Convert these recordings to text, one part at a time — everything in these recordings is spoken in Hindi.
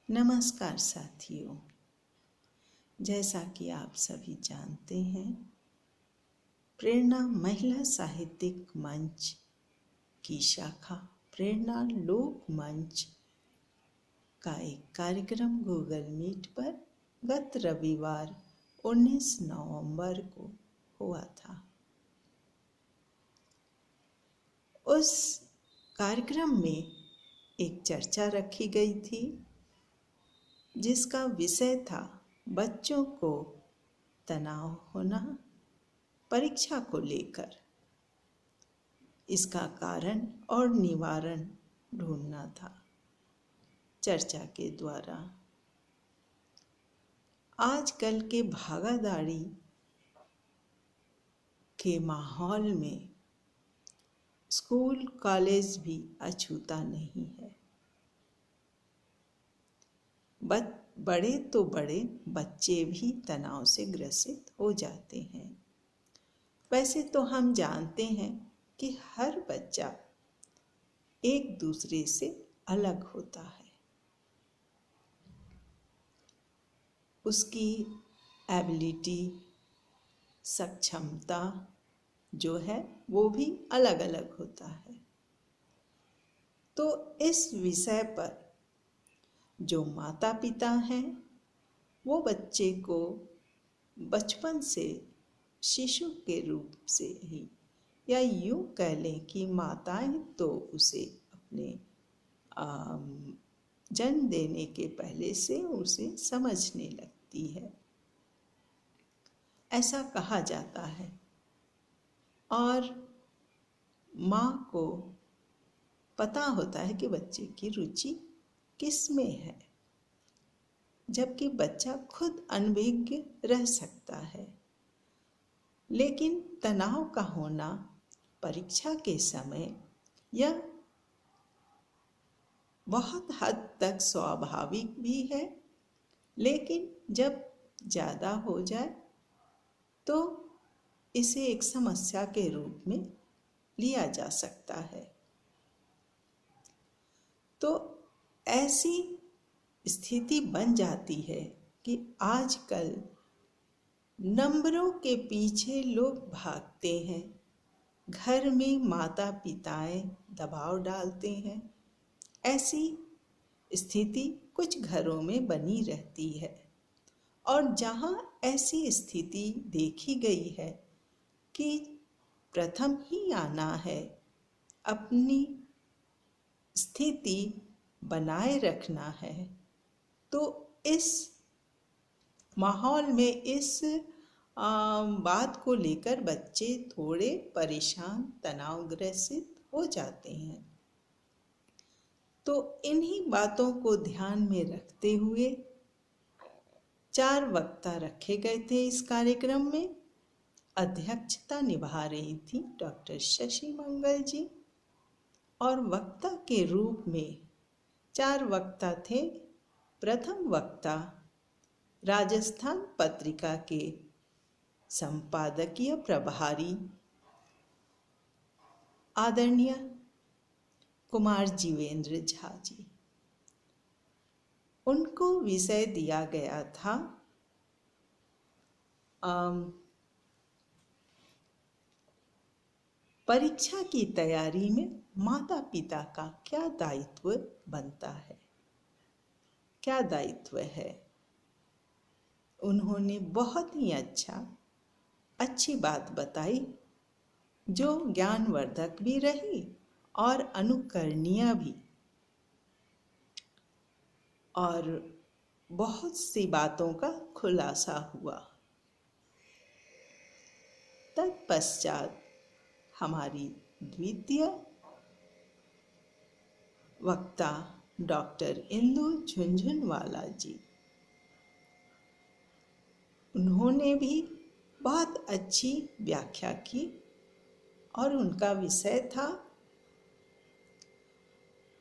नमस्कार साथियों। जैसा कि आप सभी जानते हैं, प्रेरणा महिला साहित्यिक मंच की शाखा प्रेरणा लोक मंच का एक कार्यक्रम गूगल मीट पर गत रविवार 19 नवंबर को हुआ था। उस कार्यक्रम में एक चर्चा रखी गई थी जिसका विषय था बच्चों को तनाव होना परीक्षा को लेकर, इसका कारण और निवारण ढूंढना था। चर्चा के द्वारा आजकल के भागादौड़ी के माहौल में स्कूल कॉलेज भी अछूता नहीं है। बड़े तो बड़े बच्चे भी तनाव से ग्रसित हो जाते हैं। वैसे तो हम जानते हैं कि हर बच्चा एक दूसरे से अलग होता है, उसकी एबिलिटी, सक्षमता जो है वो भी अलग अलग होता है। तो इस विषय पर जो माता पिता हैं वो बच्चे को बचपन से शिशु के रूप से ही, या यूँ कह लें कि माताएं तो उसे अपने जन्म देने के पहले से उसे समझने लगती है, ऐसा कहा जाता है। और माँ को पता होता है कि बच्चे की रुचि किस में है, जबकि बच्चा खुद अनभिज्ञ रह सकता है। लेकिन तनाव का होना परीक्षा के समय यह बहुत हद तक स्वाभाविक भी है, लेकिन जब ज़्यादा हो जाए तो इसे एक समस्या के रूप में लिया जा सकता है। तो ऐसी स्थिति बन जाती है कि आजकल नंबरों के पीछे लोग भागते हैं। घर में माता पिताएं दबाव डालते हैं। ऐसी स्थिति कुछ घरों में बनी रहती है, और जहाँ ऐसी स्थिति देखी गई है कि प्रथम ही आना है, अपनी स्थिति बनाए रखना है, तो इस माहौल में इस बात को लेकर बच्चे थोड़े परेशान, तनावग्रसित हो जाते हैं। तो इन्हीं बातों को ध्यान में रखते हुए 4 वक्ता रखे गए थे इस कार्यक्रम में। अध्यक्षता निभा रही थी डॉक्टर शशि मंगल जी, और वक्ता के रूप में 4 वक्ता थे। प्रथम वक्ता राजस्थान पत्रिका के संपादकीय प्रभारी आदरणीय कुमार जीवेंद्र झा जी। उनको विषय दिया गया था परीक्षा की तैयारी में माता पिता का क्या दायित्व बनता है, क्या दायित्व है। उन्होंने बहुत ही अच्छी बात बताई, जो ज्ञानवर्धक भी रही और अनुकरणीय भी, और बहुत सी बातों का खुलासा हुआ। तत्पश्चात हमारी द्वितीय वक्ता डॉक्टर इंदु झुंझुनवाला जी, उन्होंने भी बहुत अच्छी व्याख्या की, और उनका विषय था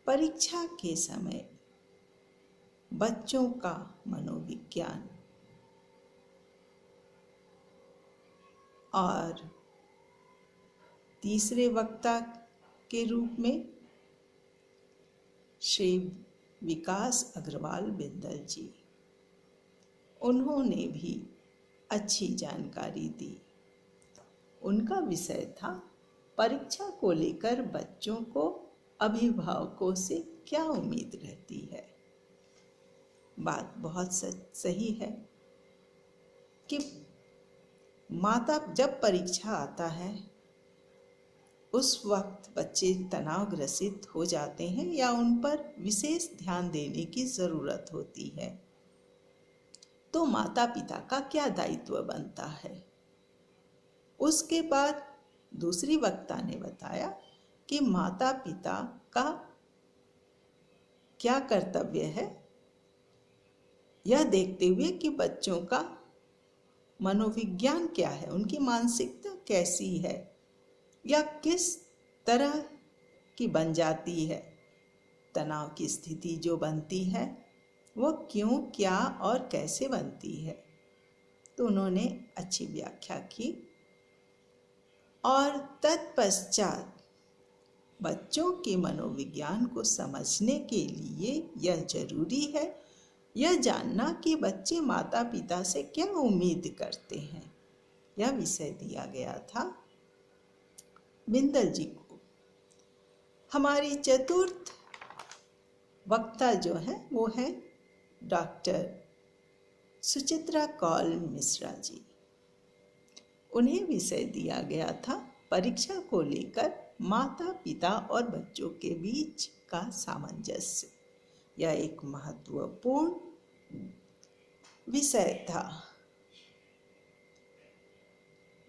परीक्षा के समय बच्चों का मनोविज्ञान। और तीसरे वक्ता के रूप में श्री विकास अग्रवाल बिंदल जी। उन्होंने भी अच्छी जानकारी दी। उनका विषय था परीक्षा को लेकर बच्चों को अभिभावकों से क्या उम्मीद रहती है। बात बहुत सही है कि माता जब परीक्षा आता है उस वक्त बच्चे तनावग्रसित हो जाते हैं या उन पर विशेष ध्यान देने की ज़रूरत होती है। तो माता पिता का क्या दायित्व बनता है। उसके बाद दूसरी वक्ता ने बताया कि माता पिता का क्या कर्तव्य है, यह देखते हुए कि बच्चों का मनोविज्ञान क्या है, उनकी मानसिकता कैसी है या किस तरह की बन जाती है। तनाव की स्थिति जो बनती है वो क्यों, क्या और कैसे बनती है। तो उन्होंने अच्छी व्याख्या की और तत्पश्चात बच्चों के मनोविज्ञान को समझने के लिए यह जरूरी है यह जानना कि बच्चे माता पिता से क्या उम्मीद करते हैं। यह विषय दिया गया था बिंदल जी को। हमारी चतुर्थ वक्ता जो है वो है डॉक्टर सुचित्रा कौल मिश्रा जी। उन्हें विषय दिया गया था परीक्षा को लेकर माता पिता और बच्चों के बीच का सामंजस्य। यह एक महत्वपूर्ण विषय था।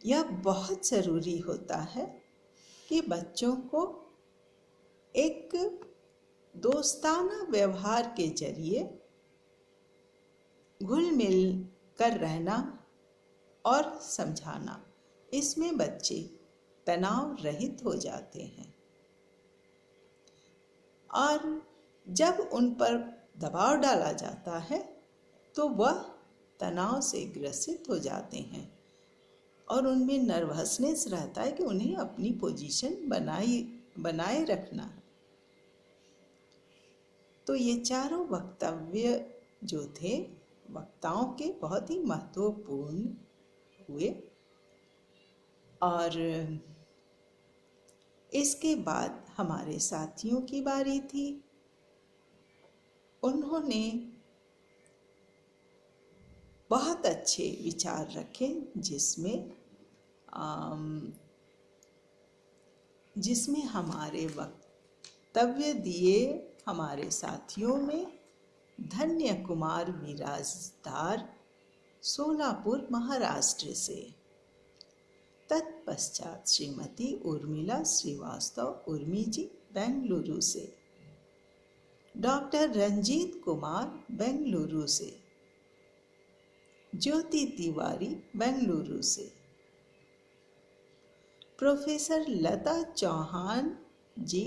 यह बहुत ज़रूरी होता है कि बच्चों को एक दोस्ताना व्यवहार के जरिए घुल मिल कर रहना और समझाना, इसमें बच्चे तनाव रहित हो जाते हैं और जब उन पर दबाव डाला जाता है तो वह तनाव से ग्रसित हो जाते हैं और उनमें नर्वसनेस रहता है कि उन्हें अपनी पोजीशन बनाए रखना है। तो ये चारों वक्तव्य जो थे वक्ताओं के बहुत ही महत्वपूर्ण हुए। और इसके बाद हमारे साथियों की बारी थी। उन्होंने बहुत अच्छे विचार रखे जिसमें हमारे वक्तव्य दिए हमारे साथियों में धन्य कुमार विराजदार सोलापुर महाराष्ट्र से, तत्पश्चात श्रीमती उर्मिला श्रीवास्तव उर्मी जी बेंगलुरु से, डॉक्टर रंजीत कुमार बेंगलुरु से, ज्योति तिवारी बेंगलुरु से, प्रोफेसर लता चौहान जी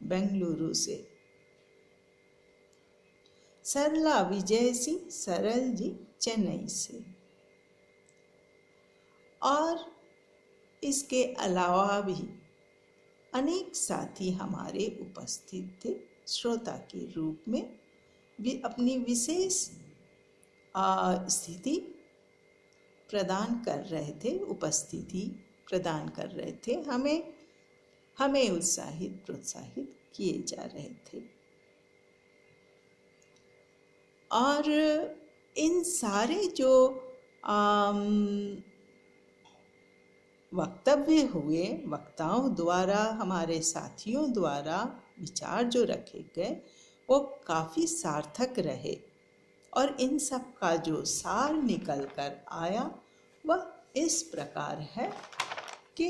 बेंगलुरु से, सरला विजय सिंह सरल जी चेन्नई से। और इसके अलावा भी अनेक साथी हमारे उपस्थित थे, श्रोता के रूप में भी अपनी विशेष स्थिति प्रदान कर रहे थे, उपस्थिति प्रदान कर रहे थे, हमें उत्साहित प्रोत्साहित किए जा रहे थे। और इन सारे जो वक्तव्य हुए वक्ताओं द्वारा, हमारे साथियों द्वारा विचार जो रखे गए वो काफ़ी सार्थक रहे और इन सब का जो सार निकल कर आया वह इस प्रकार है कि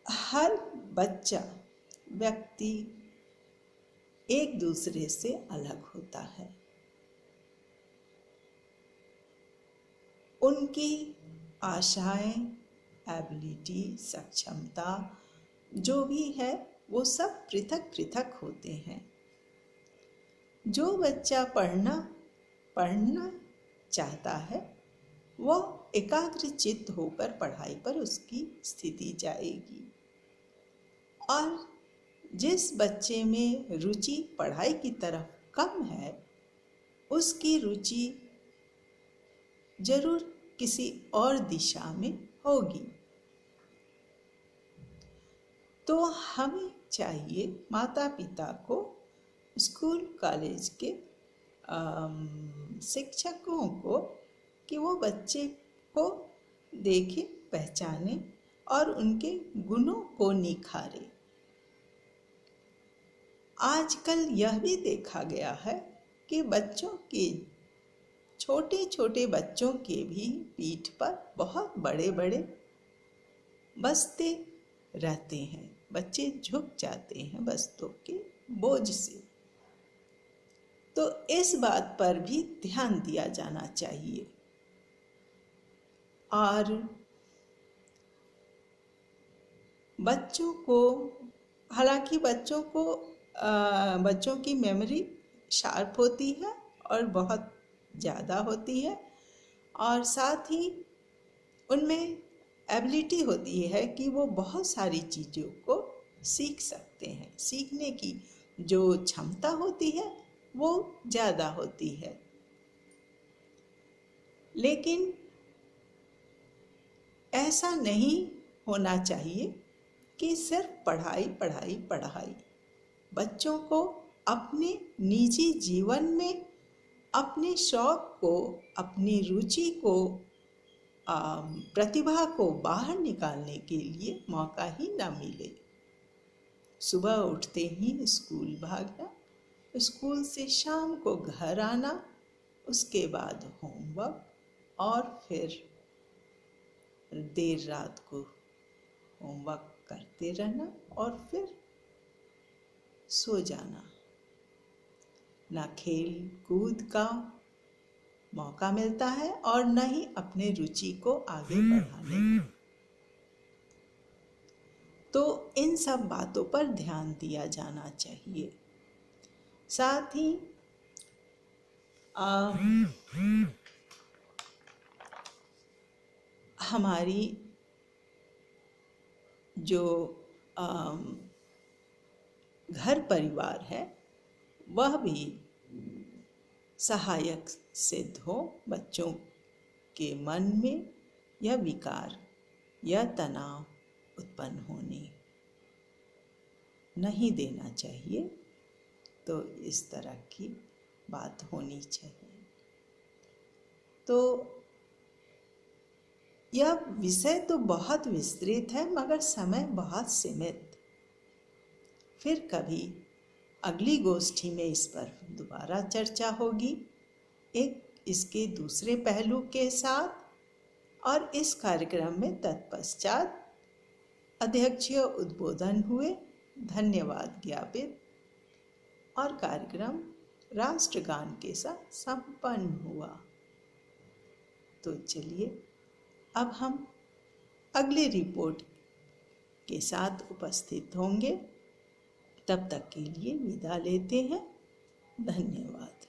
हर बच्चा व्यक्ति एक दूसरे से अलग होता है। उनकी आशाएं, एबिलिटी, सक्षमता जो भी है वो सब पृथक पृथक होते हैं। जो बच्चा पढ़ना चाहता है वो एकाग्रचित्त होकर पढ़ाई पर उसकी स्थिति जाएगी और जिस बच्चे में रुचि पढ़ाई की तरफ कम है, उसकी रुचि जरूर किसी और दिशा में होगी। तो हमें चाहिए माता पिता को, स्कूल कॉलेज के शिक्षकों को, कि वो बच्चे को देखें, पहचाने और उनके गुणों को निखारे। आजकल यह भी देखा गया है कि छोटे छोटे बच्चों के भी पीठ पर बहुत बड़े बड़े बस्ते रहते हैं। बच्चे झुक जाते हैं बस्तों के बोझ से। तो इस बात पर भी ध्यान दिया जाना चाहिए। और बच्चों को, हालांकि बच्चों की मेमोरी शार्प होती है और बहुत ज़्यादा होती है, और साथ ही उनमें एबिलिटी होती है कि वो बहुत सारी चीज़ों को सीख सकते हैं। सीखने की जो क्षमता होती है वो ज़्यादा होती है। लेकिन ऐसा नहीं होना चाहिए कि सिर्फ पढ़ाई पढ़ाई पढ़ाई। बच्चों को अपने निजी जीवन में अपने शौक को, अपनी रुचि को, प्रतिभा को बाहर निकालने के लिए मौका ही न मिले। सुबह उठते ही स्कूल भागना, स्कूल से शाम को घर आना, उसके बाद होमवर्क, और फिर देर रात को होमवर्क करते रहना और फिर सो जाना। ना खेल कूद का मौका मिलता है और न ही अपने रुचि को आगे बढ़ाने का। तो इन सब बातों पर ध्यान दिया जाना चाहिए। साथ ही हमारी जो घर परिवार है वह भी सहायक सिद्ध हो। बच्चों के मन में यह विकार या तनाव उत्पन्न होने नहीं देना चाहिए। तो इस तरह की बात होनी चाहिए। तो यह विषय तो बहुत विस्तृत है, मगर समय बहुत सीमित। फिर कभी अगली गोष्ठी में इस पर दोबारा चर्चा होगी, एक इसके दूसरे पहलू के साथ। और इस कार्यक्रम में तत्पश्चात अध्यक्षीय उद्बोधन हुए, धन्यवाद ज्ञापित, और कार्यक्रम राष्ट्रगान के साथ संपन्न हुआ। तो चलिए अब हम अगली रिपोर्ट के साथ उपस्थित होंगे। तब तक के लिए विदा लेते हैं। धन्यवाद।